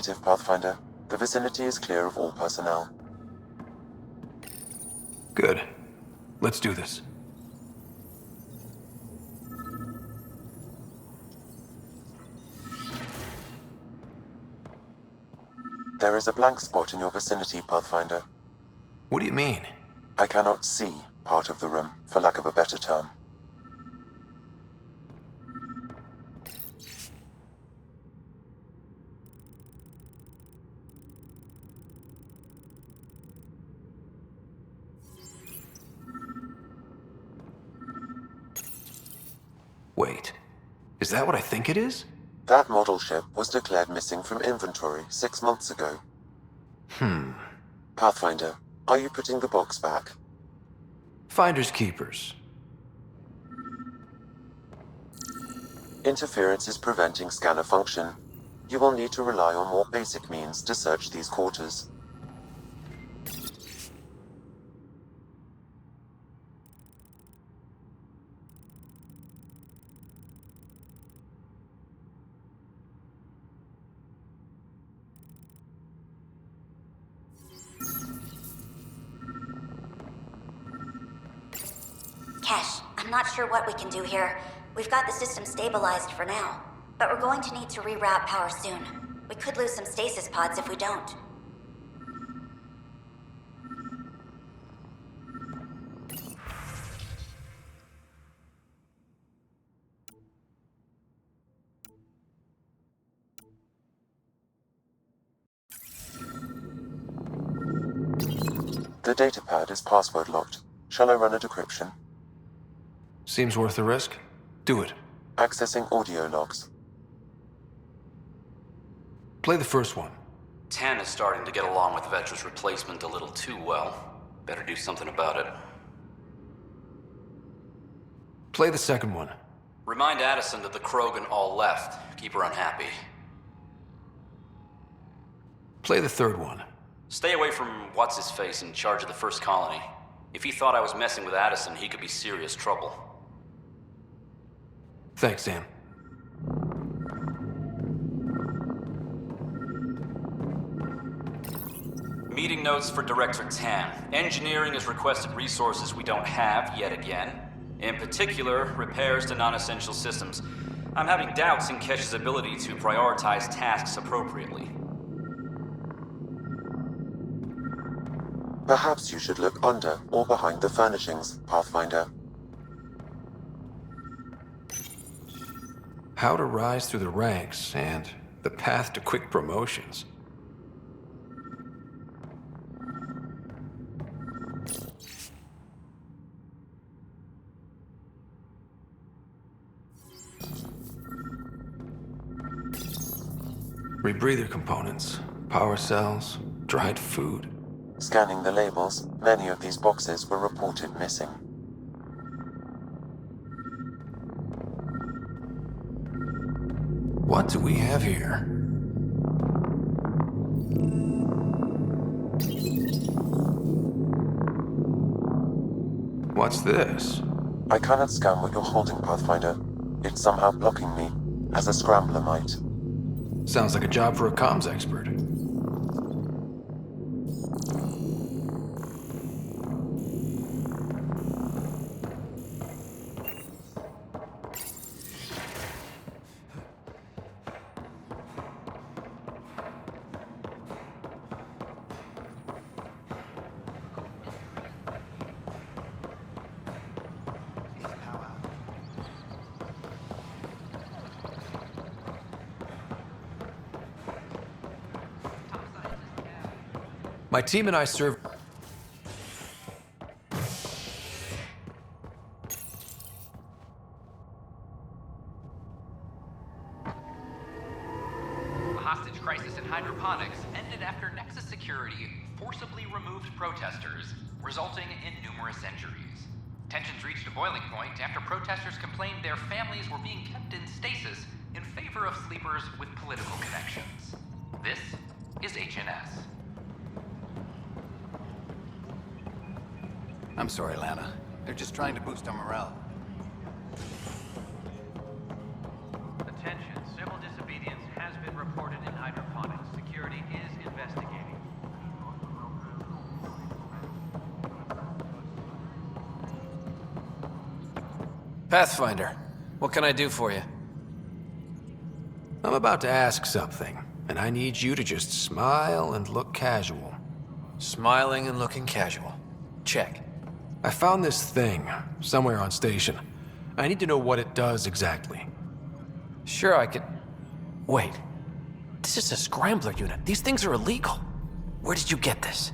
Negative, Pathfinder. The vicinity is clear of all personnel. Good. Let's do this. There is a blank spot in your vicinity, Pathfinder. What do you mean? I cannot see part of the room, for lack of a better term. Wait. Is that what I think it is? That model ship was declared missing from inventory 6 months ago. Pathfinder, are you putting the box back? Finders keepers. Interference is preventing scanner function. You will need to rely on more basic means to search these quarters. Kesh, I'm not sure what we can do here. We've got the system stabilized for now, but we're going to need to reroute power soon. We could lose some stasis pods if we don't. The datapad is password locked. Shall I run a decryption? Seems worth the risk. Do it. Accessing audio logs. Play the first one. Tan is starting to get along with Vetra's replacement a little too well. Better do something about it. Play the second one. Remind Addison that the Krogan all left. Keep her unhappy. Play the third one. Stay away from what's-his-face in charge of the first colony. If he thought I was messing with Addison, he could be serious trouble. Thanks, Sam. Meeting notes for Director Tan. Engineering has requested resources we don't have yet again. In particular, repairs to non-essential systems. I'm having doubts in Kesh's ability to prioritize tasks appropriately. Perhaps you should look under or behind the furnishings, Pathfinder. How to rise through the ranks and the path to quick promotions. Rebreather components, power cells, dried food. Scanning the labels, many of these boxes were reported missing. What do we have here? What's this? I cannot scan what you're holding, Pathfinder. It's somehow blocking me, as a scrambler might. Sounds like a job for a comms expert. My team and I serve... The hostage crisis in hydroponics ended after Nexus Security forcibly removed protesters, resulting in numerous injuries. Tensions reached a boiling point after protesters complained their families were being kept in stasis in favor of sleepers with political connections. This is HNS. I'm sorry, Lana. They're just trying to boost our morale. Attention, civil disobedience has been reported in hydroponics. Security Pathfinder, what can I do for you? I'm about to ask something, and I need you to just smile and look casual. Smiling and looking casual. Check. I found this thing somewhere on station. I need to know what it does exactly. Sure, I could... Wait. This is a scrambler unit. These things are illegal. Where did you get this?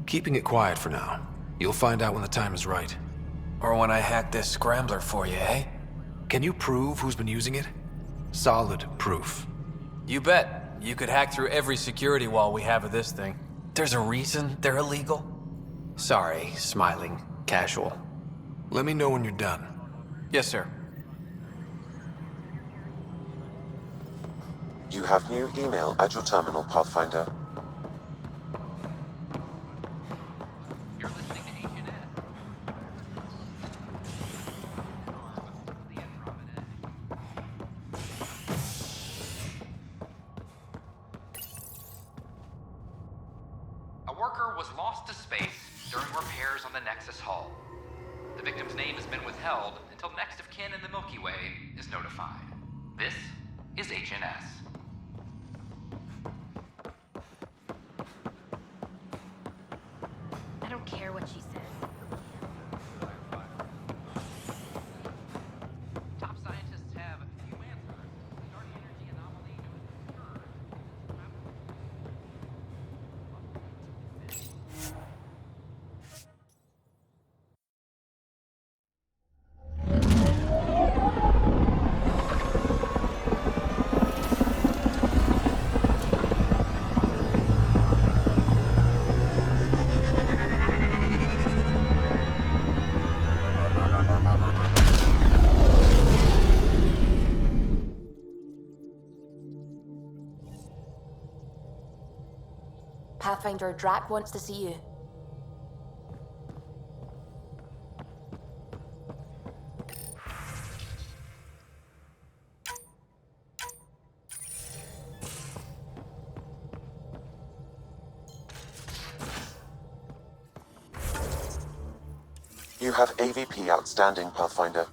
Keeping it quiet for now. You'll find out when the time is right. Or when I hack this scrambler for you, eh? Can you prove who's been using it? Solid proof. You bet. You could hack through every security wall we have of this thing. There's a reason they're illegal. Sorry, smiling, casual. Let me know when you're done. Yes, sir. You have new email at your terminal, Pathfinder. You're listening to Agent S. The Andromeda. A worker was lost to space during repairs on the Nexus hull. The victim's name has been withheld until next of kin in the Milky Way is notified. This is Agent S. I don't care what she says. Top scientists have few answers. The dark energy anomaly known as the Pathfinder, Drac wants to see you. You have AVP outstanding, Pathfinder.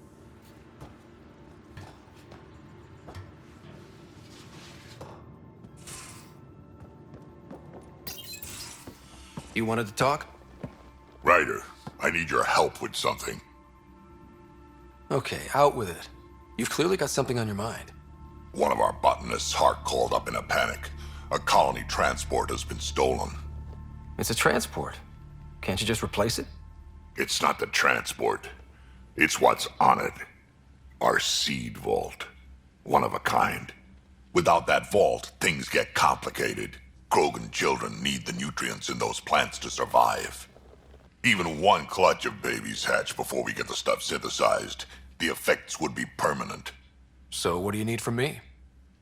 You wanted to talk? Ryder, I need your help with something. Okay, out with it. You've clearly got something on your mind. One of our botanists' heart called up in a panic. A colony transport has been stolen. It's a transport. Can't you just replace it? It's not the transport. It's what's on it. Our seed vault. One of a kind. Without that vault, things get complicated. Krogan children need the nutrients in those plants to survive. Even one clutch of babies hatch before we get the stuff synthesized. The effects would be permanent. So what do you need from me?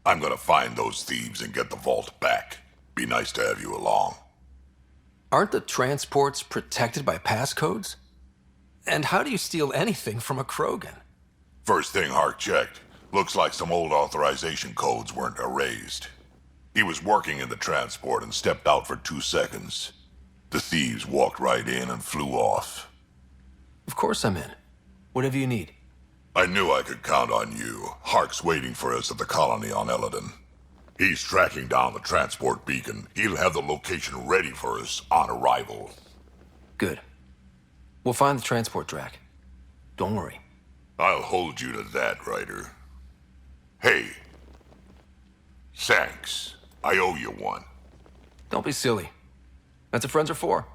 I'm gonna find those thieves and get the vault back. Be nice to have you along. Aren't the transports protected by passcodes? And how do you steal anything from a Krogan? First thing Hark checked. Looks like some old authorization codes weren't erased. He was working in the transport and stepped out for 2 seconds. The thieves walked right in and flew off. Of course I'm in. Whatever you need. I knew I could count on you. Hark's waiting for us at the colony on Eladon. He's tracking down the transport beacon. He'll have the location ready for us on arrival. Good. We'll find the transport track. Don't worry. I'll hold you to that, Ryder. Hey. Thanks. I owe you one. Don't be silly. That's what friends are for.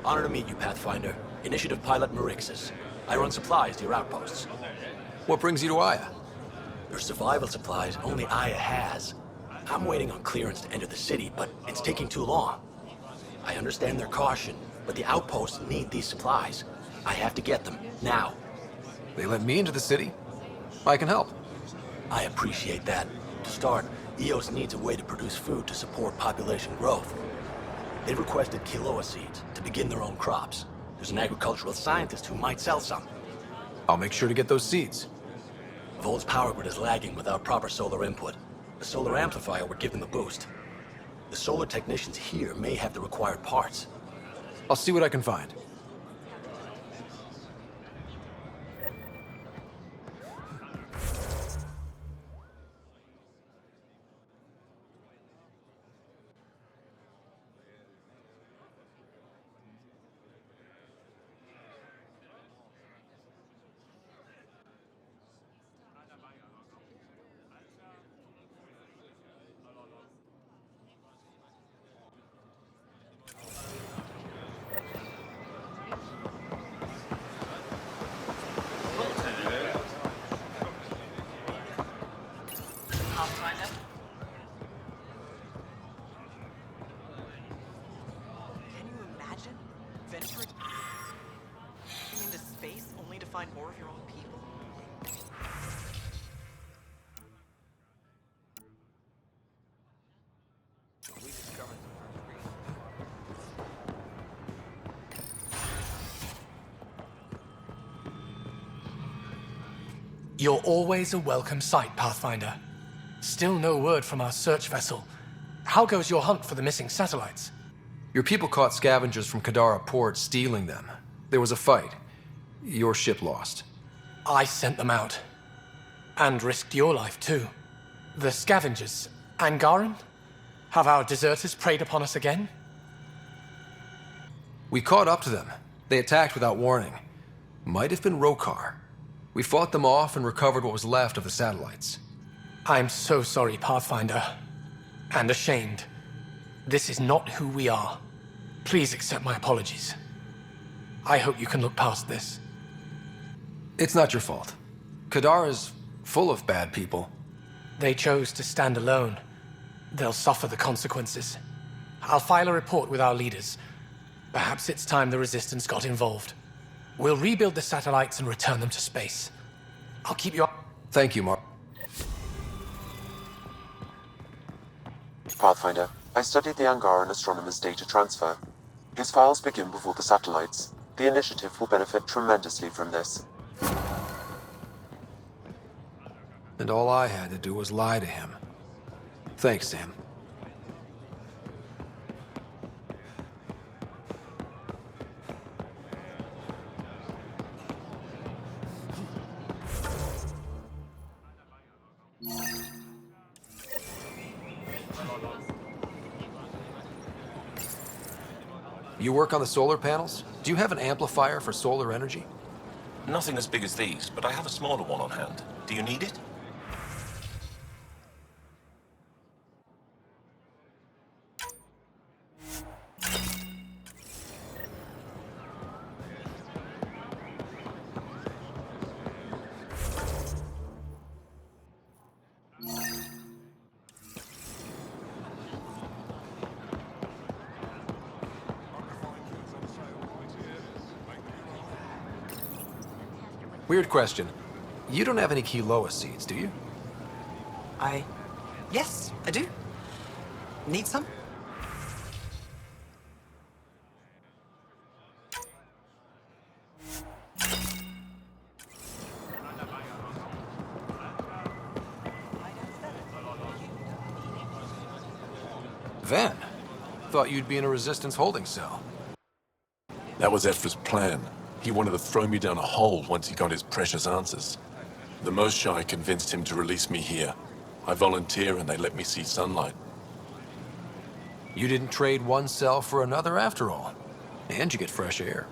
Honor to meet you, Pathfinder. Initiative Pilot Marixus. I run supplies to your outposts. What brings you to Aya? Your survival supplies only Aya has. I'm waiting on clearance to enter the city, but it's taking too long. I understand their caution, but the outposts need these supplies. I have to get them, now. They let me into the city. I can help. I appreciate that. To start, EOS needs a way to produce food to support population growth. They've requested Kiloa seeds to begin their own crops. There's an agricultural scientist who might sell some. I'll make sure to get those seeds. Vol's power grid is lagging without proper solar input. The solar amplifier would give them a boost. The solar technicians here may have the required parts. I'll see what I can find. Can you imagine venturing into space only to find more of your own people? You're always a welcome sight, Pathfinder. Still no word from our search vessel. How goes your hunt for the missing satellites? Your people caught scavengers from Kadara port stealing them. There was a fight. Your ship lost. I sent them out. And risked your life, too. The scavengers, Angaran? Have our deserters preyed upon us again? We caught up to them. They attacked without warning. Might have been Rokar. We fought them off and recovered what was left of the satellites. I'm so sorry, Pathfinder. And ashamed. This is not who we are. Please accept my apologies. I hope you can look past this. It's not your fault. Kadara's full of bad people. They chose to stand alone. They'll suffer the consequences. I'll file a report with our leaders. Perhaps it's time the Resistance got involved. We'll rebuild the satellites and return them to space. I'll keep you up. Thank you, Mark. Pathfinder, I studied the Angaran astronomer's data transfer. His files begin with all the satellites. The initiative will benefit tremendously from this. And all I had to do was lie to him. Thanks, Sam. You work on the solar panels? Do you have an amplifier for solar energy? Nothing as big as these, but I have a smaller one on hand. Do you need it? Weird question. You don't have any Kiloa seeds, do you? Yes, I do. Need some? Van, thought you'd be in a Resistance holding cell. That was Ephra's plan. He wanted to throw me down a hole once he got his precious answers. The Moshae convinced him to release me here. I volunteer and they let me see sunlight. You didn't trade one cell for another after all. And you get fresh air.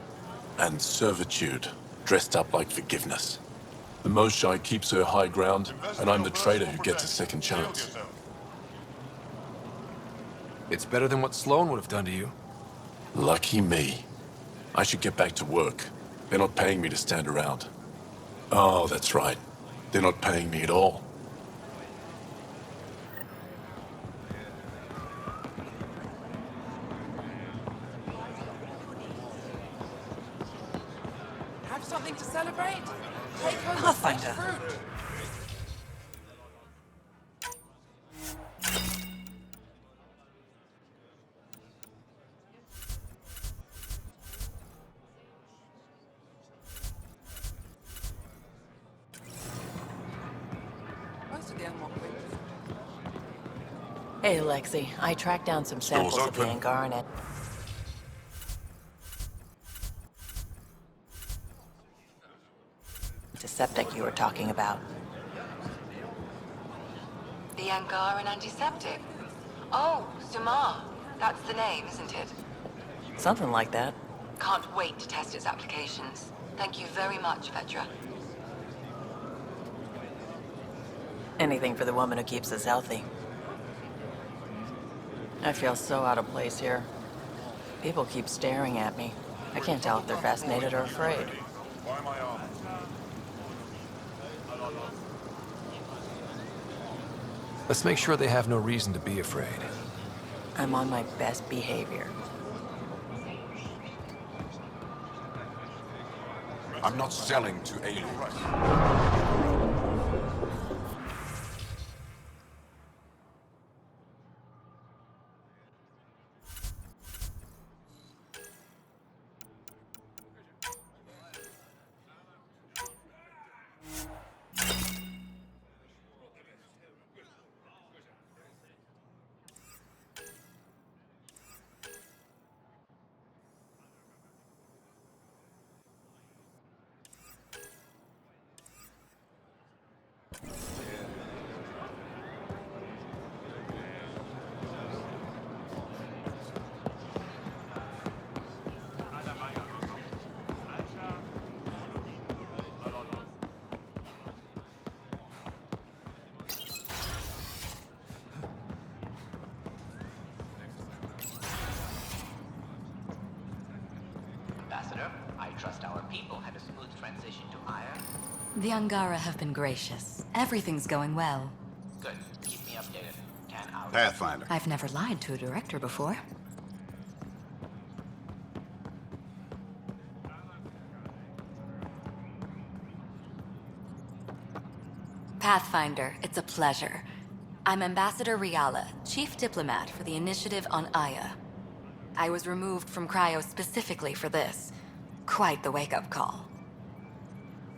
And servitude, dressed up like forgiveness. The Moshae keeps her high ground, and I'm the traitor who gets a second chance. It's better than what Sloan would have done to you. Lucky me. I should get back to work. They're not paying me to stand around. Oh, that's right. They're not paying me at all. Have something to celebrate? Take home Pathfinder. fruit. Most of the unlocked windows. Hey, Lexi. I tracked down some samples of the open. Angaran. Antiseptic you were talking about. The Angaran antiseptic? Oh, Sumar. That's the name, isn't it? Something like that. Can't wait to test its applications. Thank you very much, Vedra. Anything for the woman who keeps us healthy. I feel so out of place here. People keep staring at me. I can't tell if they're fascinated or afraid. Let's make sure they have no reason to be afraid. I'm on my best behavior. I'm not selling to aliens. Ambassador, I trust our people had a smooth transition to Aya. The Angara have been gracious. Everything's going well. Good. Keep me updated. Can our... Pathfinder. I've never lied to a director before. Pathfinder, it's a pleasure. I'm Ambassador Riala, Chief Diplomat for the Initiative on Aya. I was removed from Cryo specifically for this. Quite the wake-up call.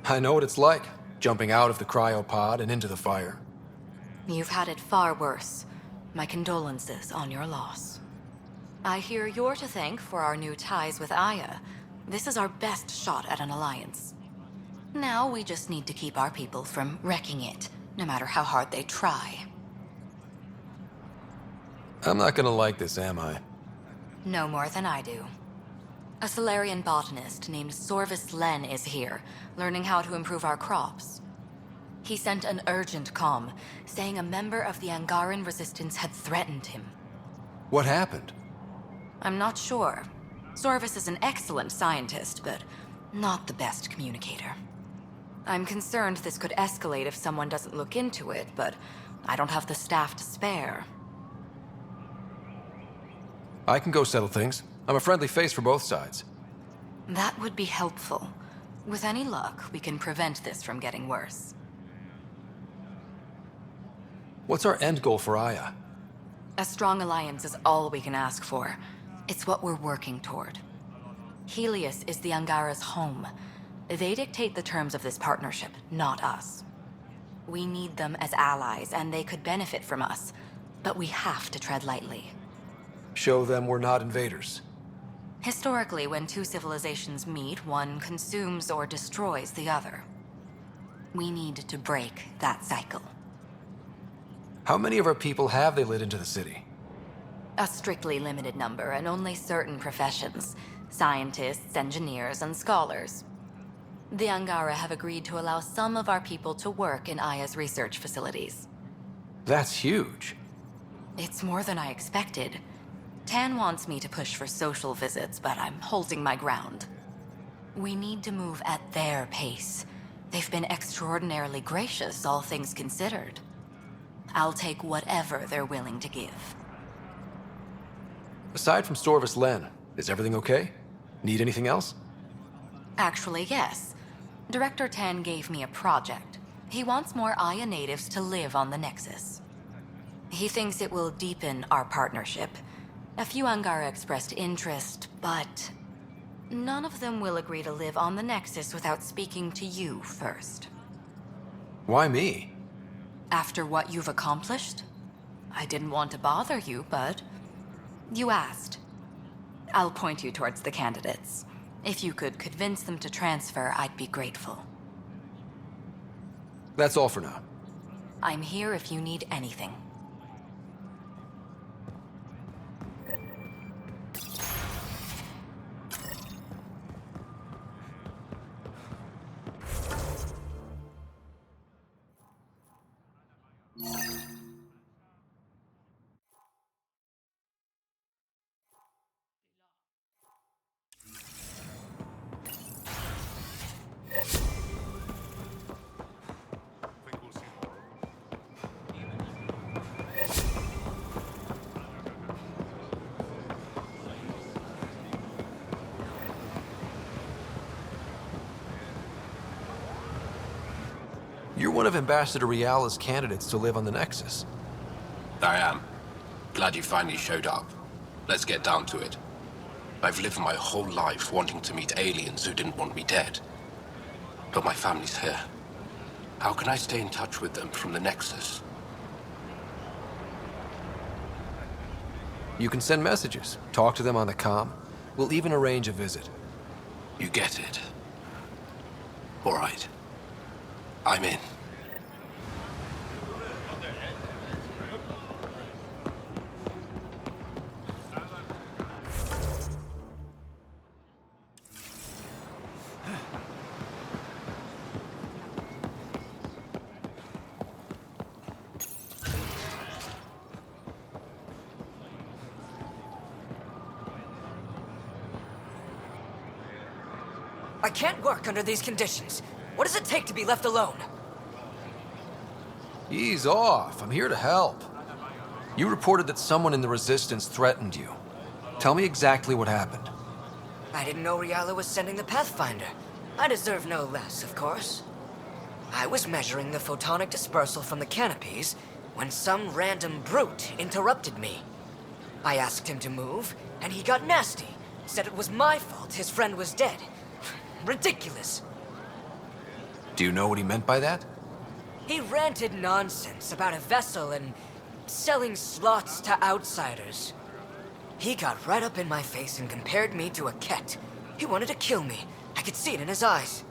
I know what it's like, jumping out of the cryopod and into the fire. You've had it far worse. My condolences on your loss. I hear you're to thank for our new ties with Aya. This is our best shot at an alliance. Now we just need to keep our people from wrecking it, no matter how hard they try. I'm not gonna like this, am I? No more than I do. A Solarian botanist named Sorvis Len is here, learning how to improve our crops. He sent an urgent comm, saying a member of the Angaran resistance had threatened him. What happened? I'm not sure. Sorvis is an excellent scientist, but not the best communicator. I'm concerned this could escalate if someone doesn't look into it, but I don't have the staff to spare. I can go settle things. I'm a friendly face for both sides. That would be helpful. With any luck, we can prevent this from getting worse. What's our end goal for Aya? A strong alliance is all we can ask for. It's what we're working toward. Helios is the Angara's home. They dictate the terms of this partnership, not us. We need them as allies, and they could benefit from us. But we have to tread lightly. Show them we're not invaders. Historically, when two civilizations meet, one consumes or destroys the other. We need to break that cycle. How many of our people have they let into the city? A strictly limited number, and only certain professions. Scientists, engineers, and scholars. The Angara have agreed to allow some of our people to work in Aya's research facilities. That's huge. It's more than I expected. Tan wants me to push for social visits, but I'm holding my ground. We need to move at their pace. They've been extraordinarily gracious, all things considered. I'll take whatever they're willing to give. Aside from Storvis Len, is everything okay? Need anything else? Actually, yes. Director Tan gave me a project. He wants more Aya natives to live on the Nexus. He thinks it will deepen our partnership. A few Angara expressed interest, but none of them will agree to live on the Nexus without speaking to you first. Why me? After what you've accomplished? I didn't want to bother you, but you asked. I'll point you towards the candidates. If you could convince them to transfer, I'd be grateful. That's all for now. I'm here if you need anything. You're one of Ambassador Riala's candidates to live on the Nexus. I am. Glad you finally showed up. Let's get down to it. I've lived my whole life wanting to meet aliens who didn't want me dead. But my family's here. How can I stay in touch with them from the Nexus? You can send messages, talk to them on the comm. We'll even arrange a visit. You get it. All right. I'm in. I can't work under these conditions. What does it take to be left alone? Ease off. I'm here to help. You reported that someone in the Resistance threatened you. Tell me exactly what happened. I didn't know Riala was sending the Pathfinder. I deserve no less, of course. I was measuring the photonic dispersal from the canopies when some random brute interrupted me. I asked him to move, and he got nasty. Said it was my fault his friend was dead. Ridiculous. Do you know what he meant by that? He ranted nonsense about a vessel and selling slots to outsiders. He got right up in my face and compared me to a cat. He wanted to kill me. I could see it in his eyes.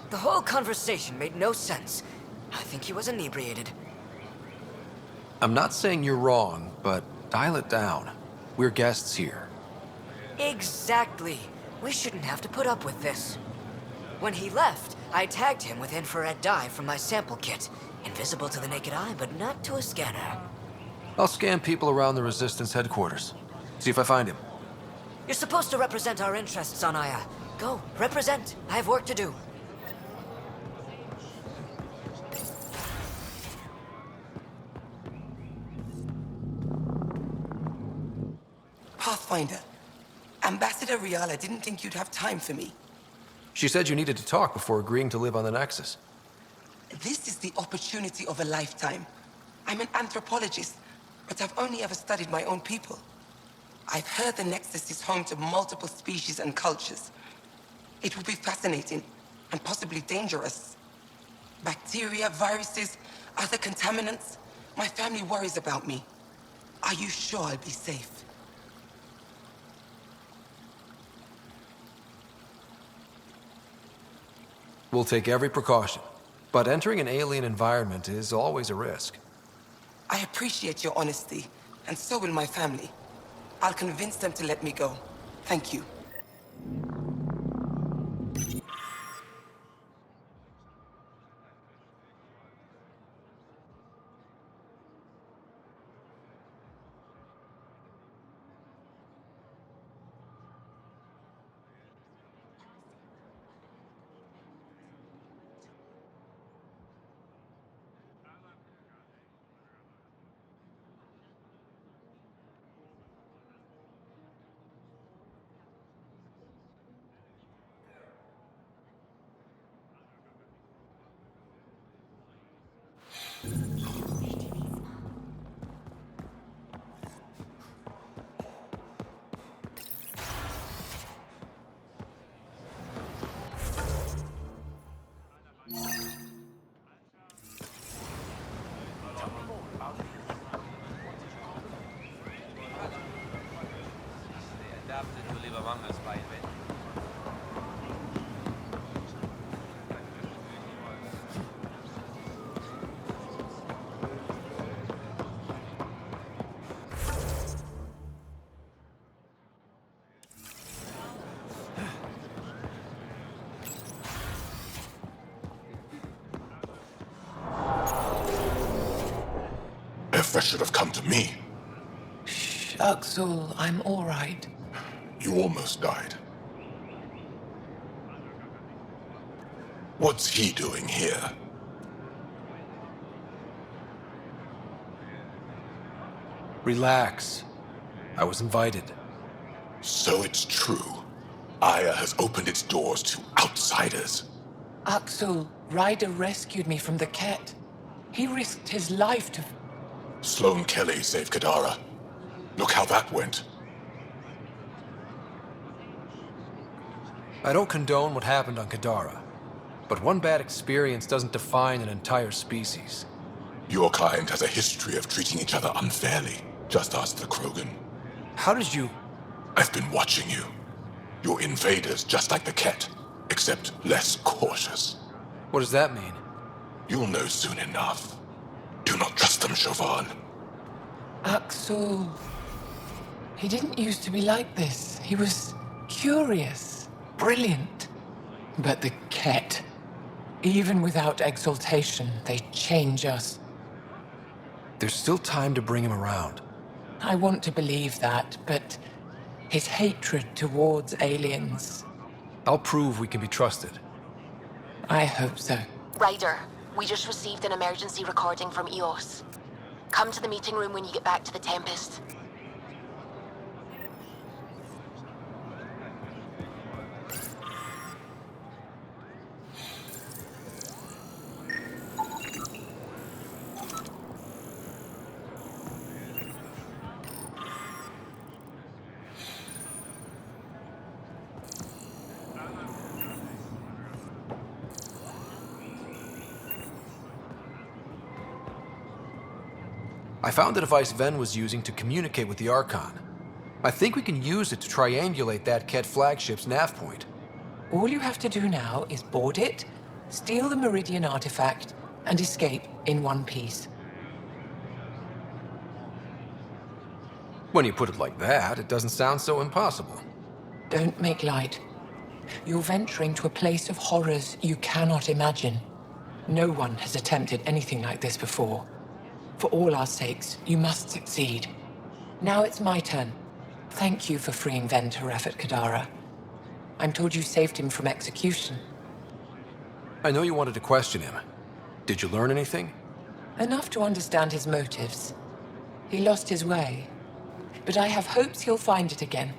The whole conversation made no sense. I think he was inebriated. I'm not saying you're wrong, but dial it down. We're guests here. Exactly. We shouldn't have to put up with this. When he left, I tagged him with infrared dye from my sample kit. Invisible to the naked eye, but not to a scanner. I'll scan people around the Resistance headquarters. See if I find him. You're supposed to represent our interests on Aya. Go, represent. I have work to do. Pathfinder, Ambassador Riala didn't think you'd have time for me. She said you needed to talk before agreeing to live on the Nexus. This is the opportunity of a lifetime. I'm an anthropologist, but I've only ever studied my own people. I've heard the Nexus is home to multiple species and cultures. It will be fascinating and possibly dangerous. Bacteria, viruses, other contaminants. My family worries about me. Are you sure I'll be safe? We'll take every precaution, but entering an alien environment is always a risk. I appreciate your honesty, and so will my family. I'll convince them to let me go. Thank you. Efra should have come to me. Axel, I'm all right. You almost died. What's he doing here? Relax. I was invited. So it's true. Aya has opened its doors to outsiders. Axel, Ryder rescued me from the Ket. He risked his life to... Sloane Kelly saved Kadara. Look how that went. I don't condone what happened on Kadara, but one bad experience doesn't define an entire species. Your kind has a history of treating each other unfairly. Just ask the Krogan. How did you... I've been watching you. You're invaders just like the Ket, except less cautious. What does that mean? You'll know soon enough. Do not trust them, Chauvin. Axel... He didn't used to be like this. He was curious, brilliant. But the Ket, even without exaltation, they change us. There's still time to bring him around. I want to believe that, but his hatred towards aliens... I'll prove we can be trusted. I hope so. Ryder, we just received an emergency recording from EOS. Come to the meeting room when you get back to the Tempest. I found the device Ven was using to communicate with the Archon. I think we can use it to triangulate that Ket flagship's nav point. All you have to do now is board it, steal the Meridian artifact, and escape in one piece. When you put it like that, it doesn't sound so impossible. Don't make light. You're venturing to a place of horrors you cannot imagine. No one has attempted anything like this before. For all our sakes, you must succeed. Now it's my turn. Thank you for freeing Ven to Rafat Kadara. I'm told you saved him from execution. I know you wanted to question him. Did you learn anything? Enough to understand his motives. He lost his way. But I have hopes he'll find it again.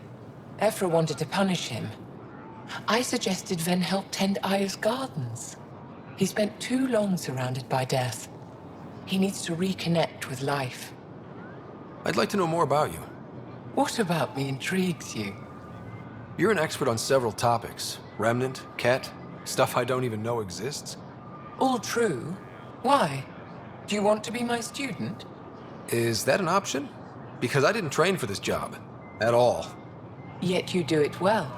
Ephra wanted to punish him. I suggested Ven help tend Aya's gardens. He spent too long surrounded by death. He needs to reconnect with life. I'd like to know more about you. What about me intrigues you? You're an expert on several topics. Remnant, Ket, stuff I don't even know exists. All true. Why? Do you want to be my student? Is that an option? Because I didn't train for this job. At all. Yet you do it well.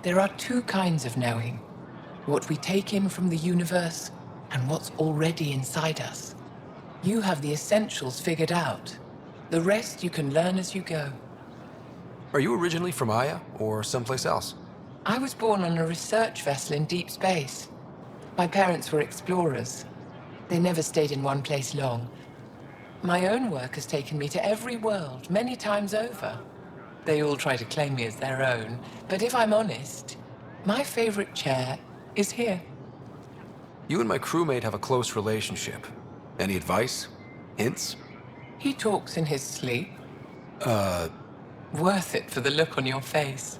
There are two kinds of knowing. What we take in from the universe, and what's already inside us. You have the essentials figured out. The rest you can learn as you go. Are you originally from Aya, or someplace else? I was born on a research vessel in deep space. My parents were explorers. They never stayed in one place long. My own work has taken me to every world, many times over. They all try to claim me as their own, but if I'm honest, my favorite chair is here. You and my crewmate have a close relationship. Any advice? Hints? He talks in his sleep. Worth it for the look on your face.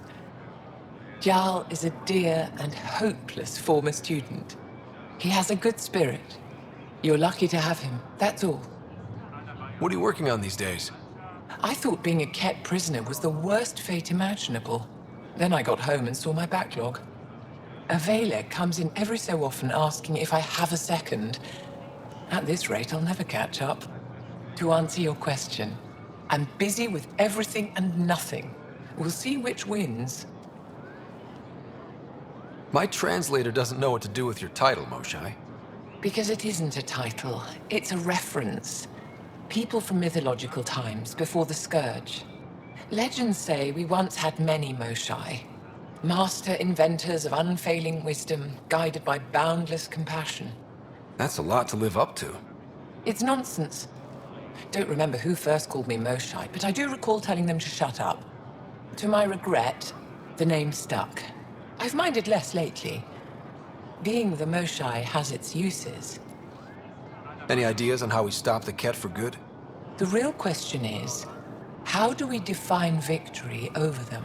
Jarl is a dear and hopeless former student. He has a good spirit. You're lucky to have him, that's all. What are you working on these days? I thought being a Ket prisoner was the worst fate imaginable. Then I got home and saw my backlog. A Vela comes in every so often asking if I have a second. At this rate, I'll never catch up. To answer your question, I'm busy with everything and nothing. We'll see which wins. My translator doesn't know what to do with your title, Moshai. Because it isn't a title, it's a reference. People from mythological times, before the Scourge. Legends say we once had many Moshai. Master inventors of unfailing wisdom, guided by boundless compassion. That's a lot to live up to. It's nonsense. Don't remember who first called me Moshai, but I do recall telling them to shut up. To my regret, the name stuck. I've minded less lately. Being the Moshai has its uses. Any ideas on how we stop the Ket for good? The real question is, how do we define victory over them?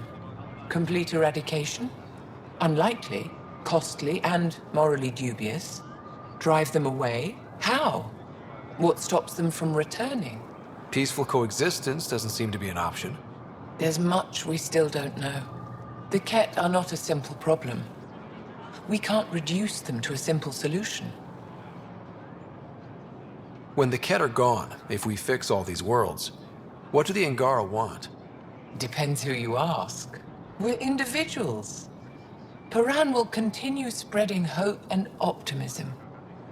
Complete eradication? Unlikely, costly, and morally dubious. Drive them away? How? What stops them from returning? Peaceful coexistence doesn't seem to be an option. There's much we still don't know. The Ket are not a simple problem. We can't reduce them to a simple solution. When the Ket are gone, if we fix all these worlds, what do the Angara want? Depends who you ask. We're individuals. Paran will continue spreading hope and optimism.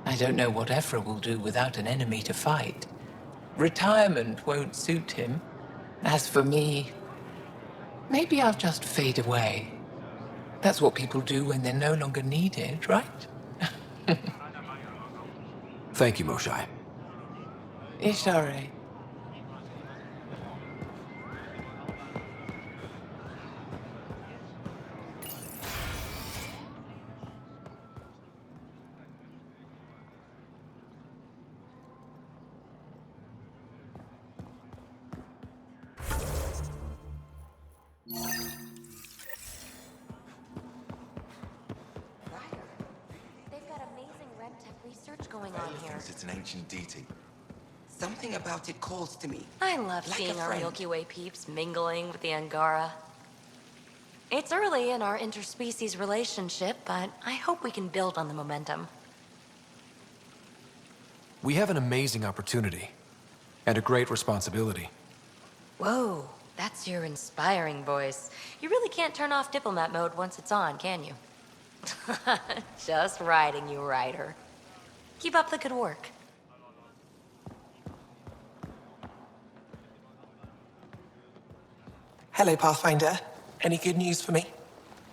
I don't know what Ephra will do without an enemy to fight. Retirement won't suit him. As for me, maybe I'll just fade away. That's what people do when they're no longer needed, right? Thank you, Moshai. Ishare. They've got amazing RevTech research going on here. It's an ancient deity. Something about it calls to me. I love Like seeing a our friend. Milky Way peeps mingling with the Angara. It's early in our interspecies relationship, but I hope we can build on the momentum. We have an amazing opportunity. And a great responsibility. Whoa, that's your inspiring voice. You really can't turn off diplomat mode once it's on, can you? Just riding you, Ryder. Keep up the good work. Hello, Pathfinder. Any good news for me?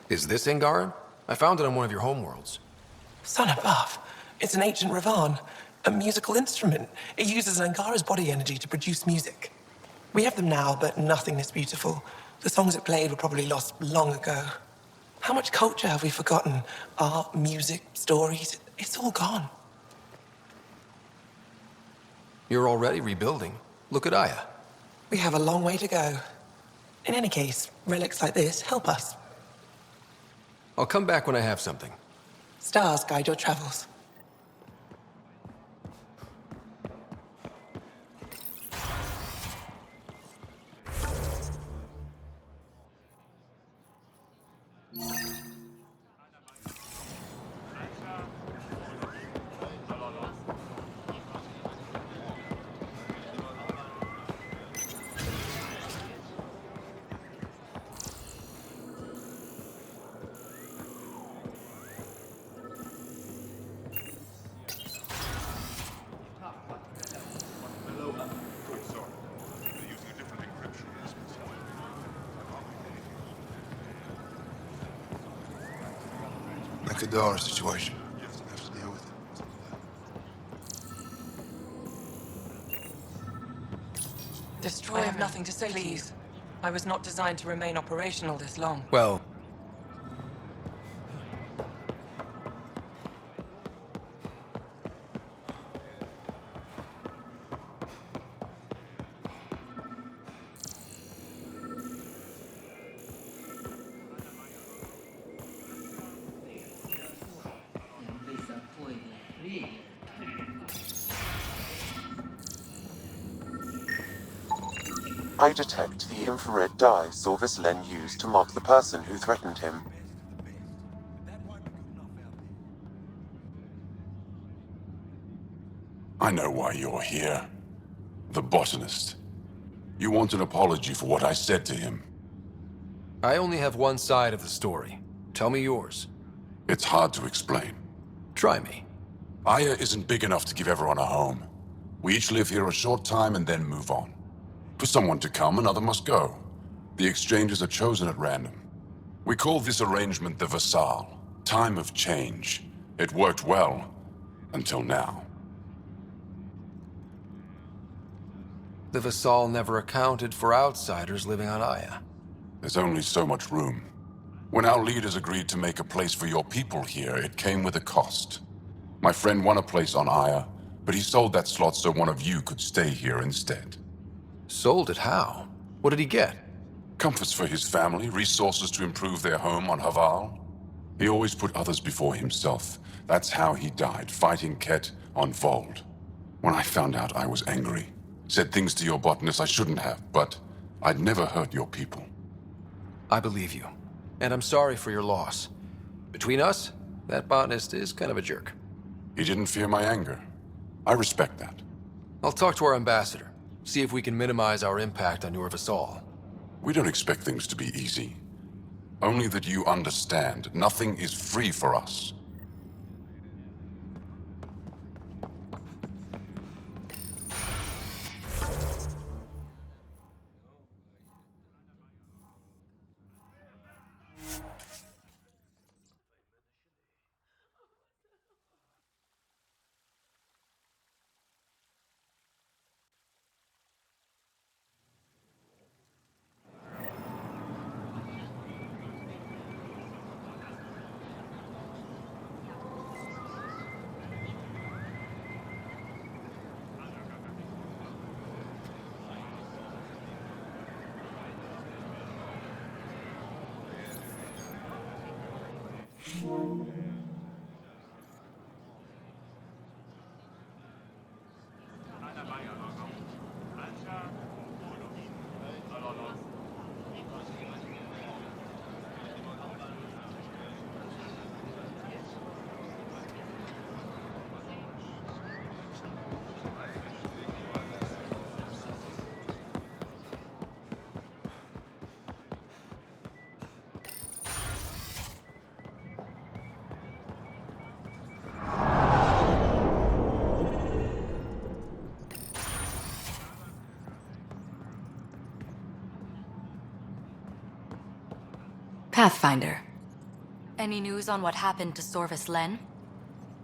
Is this Angaran? I found it on one of your homeworlds. Son above. It's an ancient Ravan. A musical instrument. It uses Angara's body energy to produce music. We have them now, but nothing is beautiful. The songs it played were probably lost long ago. How much culture have we forgotten? Art, music, stories. It's all gone. You're already rebuilding. Look at Aya. We have a long way to go. In any case, relics like this help us. I'll come back when I have something. Stars guide your travels. Like a dollar situation. I have nothing to say to you. I was not designed to remain operational this long. Well, I detect the infrared dye Sorvis Len used to mark the person who threatened him. I know why you're here. The botanist. You want an apology for what I said to him. I only have one side of the story. Tell me yours. It's hard to explain. Try me. Aya isn't big enough to give everyone a home. We each live here a short time and then move on. For someone to come, another must go. The exchanges are chosen at random. We call this arrangement the Vassal. Time of change. It worked well, until now. The Vassal never accounted for outsiders living on Aya. There's only so much room. When our leaders agreed to make a place for your people here, it came with a cost. My friend won a place on Aya, but he sold that slot so one of you could stay here instead. Sold it how? What did he get? Comforts for his family, resources to improve their home on Haval. He always put others before himself. That's how he died, fighting Ket on Vold. When I found out, I was angry. Said things to your botanist I shouldn't have, but I'd never hurt your people. I believe you. And I'm sorry for your loss. Between us, that botanist is kind of a jerk. He didn't fear my anger. I respect that. I'll talk to our ambassador. See if we can minimize our impact on your Vassal. We don't expect things to be easy. Only that you understand, nothing is free for us. Pathfinder. Any news on what happened to Sorvis Len?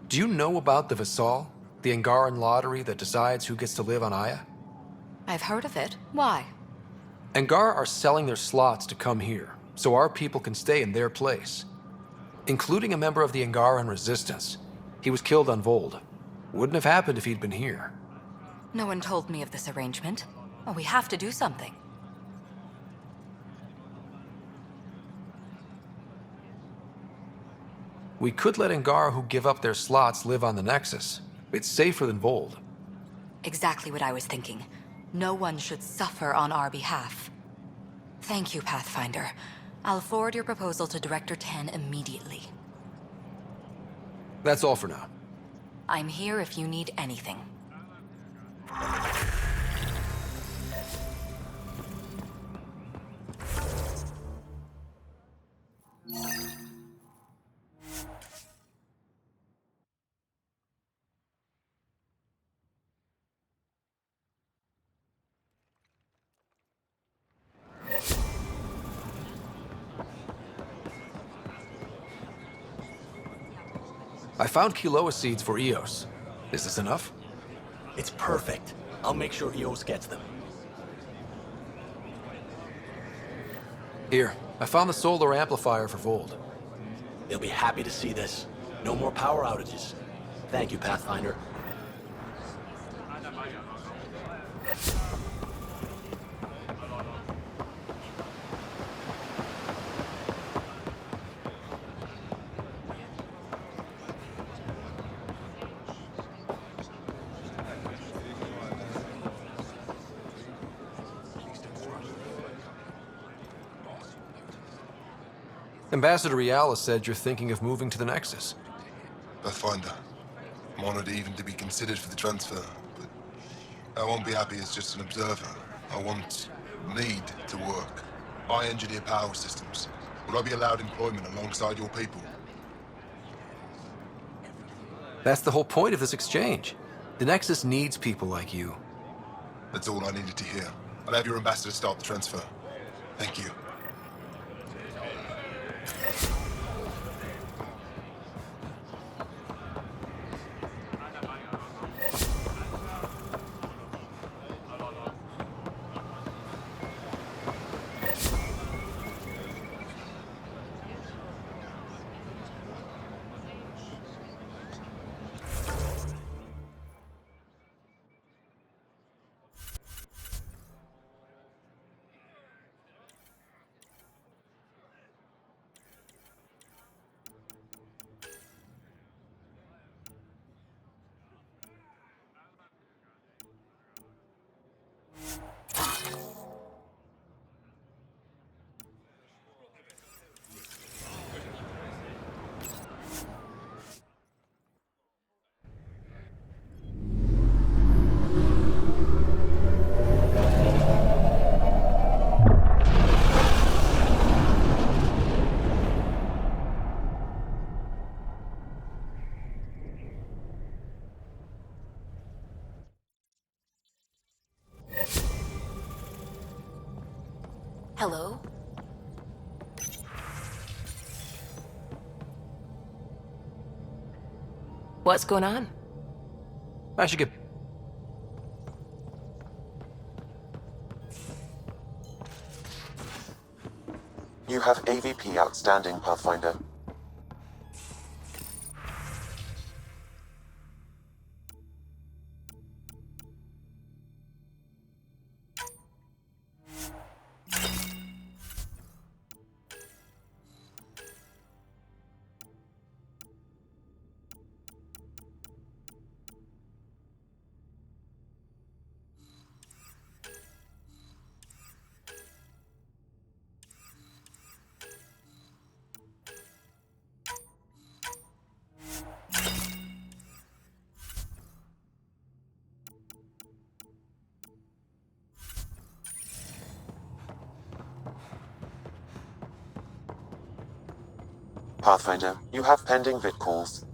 Do you know about the Vassal? The Angaran lottery that decides who gets to live on Aya? I've heard of it. Why? Angar are selling their slots to come here, so our people can stay in their place. Including a member of the Angaran resistance. He was killed on Vold. Wouldn't have happened if he'd been here. No one told me of this arrangement. Well, we have to do something. We could let Angar who give up their slots live on the Nexus. It's safer than Vold. Exactly what I was thinking. No one should suffer on our behalf. Thank you, Pathfinder. I'll forward your proposal to Director 10 immediately. That's all for now. I'm here if you need anything. I found Kiloa seeds for Eos. Is this enough? It's perfect. I'll make sure Eos gets them. Here, I found the solar amplifier for Vold. They'll be happy to see this. No more power outages. Thank you, Pathfinder. Ambassador Riala said you're thinking of moving to the Nexus. Pathfinder. I'm honored even to be considered for the transfer, but I won't be happy as just an observer. I need to work. I engineer power systems. Will I be allowed employment alongside your people? That's the whole point of this exchange. The Nexus needs people like you. That's all I needed to hear. I'll have your ambassador start the transfer. Thank you. Hello? What's going on? I should get... You have AVP outstanding, Pathfinder. Pathfinder, you have pending vid calls.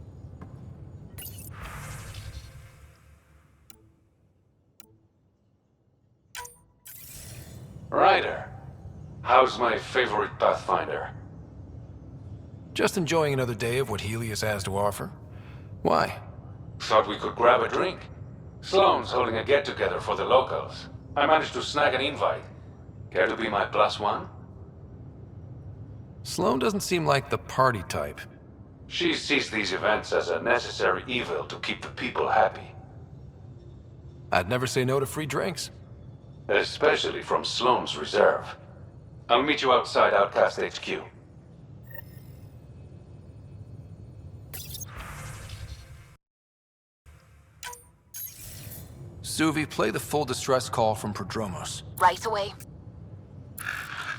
Ryder, how's my favorite Pathfinder? Just enjoying another day of what Helios has to offer. Why? Thought we could grab a drink. Sloane's holding a get-together for the locals. I managed to snag an invite. Care to be my +1? Sloane doesn't seem like the party type. She sees these events as a necessary evil to keep the people happy. I'd never say no to free drinks. Especially from Sloane's reserve. I'll meet you outside Outcast HQ. Suvi, play the full distress call from Prodromos. Right away.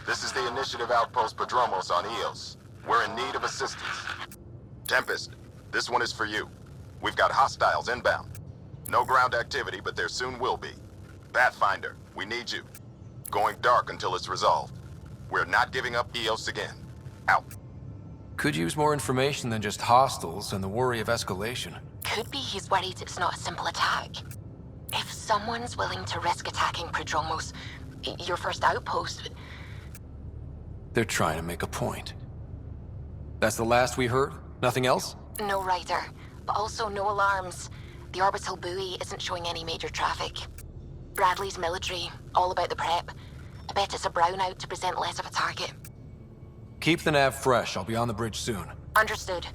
This is the Initiative Outpost Prodromos on Eos. We're in need of assistance. Tempest, this one is for you. We've got hostiles inbound. No ground activity, but there soon will be. Pathfinder, we need you. Going dark until it's resolved. We're not giving up Eos again. Out. Could use more information than just hostiles and the worry of escalation. Could be he's worried it's not a simple attack. If someone's willing to risk attacking Prodromos, your first outpost... They're trying to make a point. That's the last we heard? Nothing else? No rider, but also no alarms. The orbital buoy isn't showing any major traffic. Bradley's military, all about the prep. I bet it's a brownout to present less of a target. Keep the nav fresh. I'll be on the bridge soon. Understood.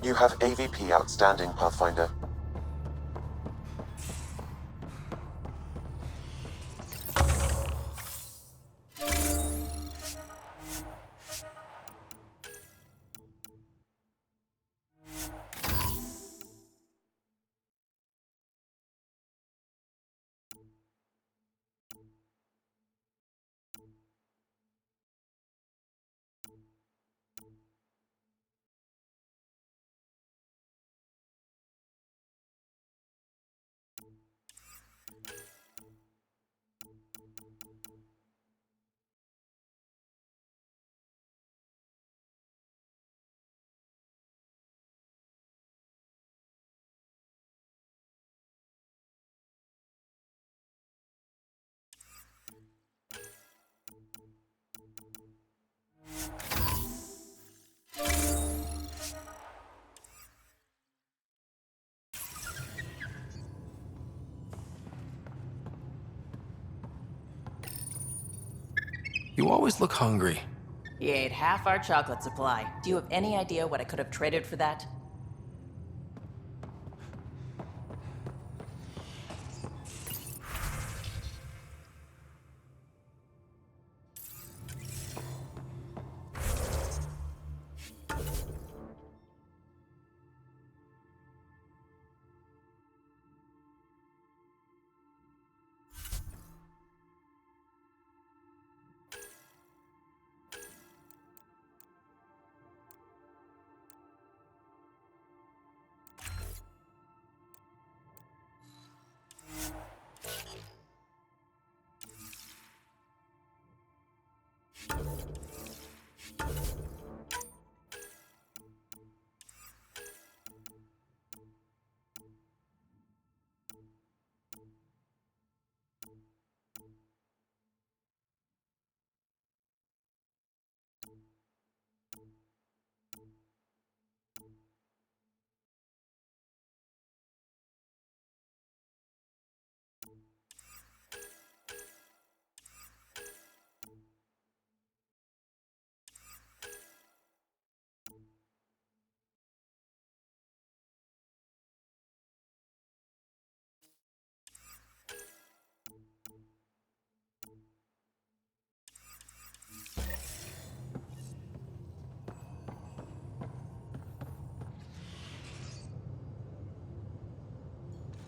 You have AVP outstanding, Pathfinder. You always look hungry. He ate half our chocolate supply. Do you have any idea what I could have traded for that?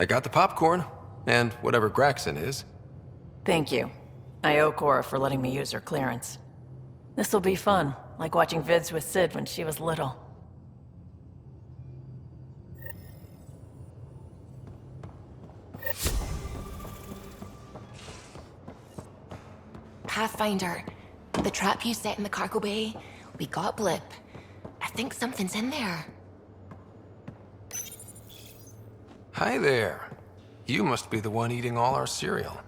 I got the popcorn, and whatever Graxon is. Thank you. I owe Cora for letting me use her clearance. This'll be fun, like watching vids with Sid when she was little. Pathfinder, the trap you set in the cargo bay, we got Blip. I think something's in there. Hi there. You must be the one eating all our cereal.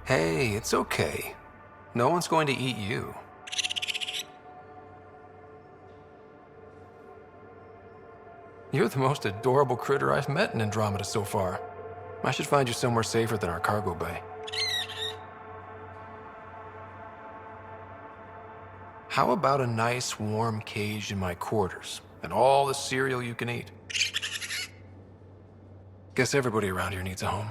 Hey, it's okay. No one's going to eat you. You're the most adorable critter I've met in Andromeda so far. I should find you somewhere safer than our cargo bay. How about a nice warm cage in my quarters and all the cereal you can eat? Guess everybody around here needs a home.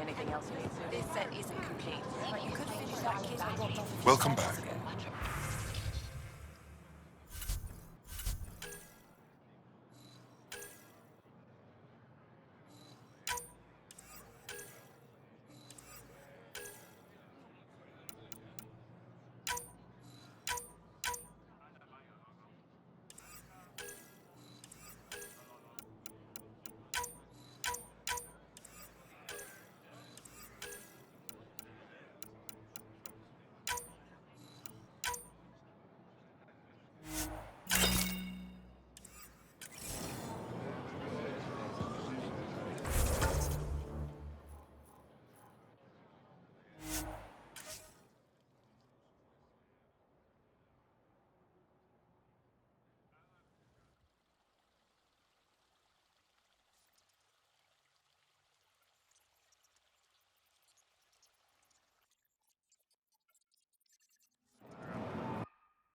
Anything else you need to do? This set isn't complete, but you could finish that case I dropped off. Welcome back.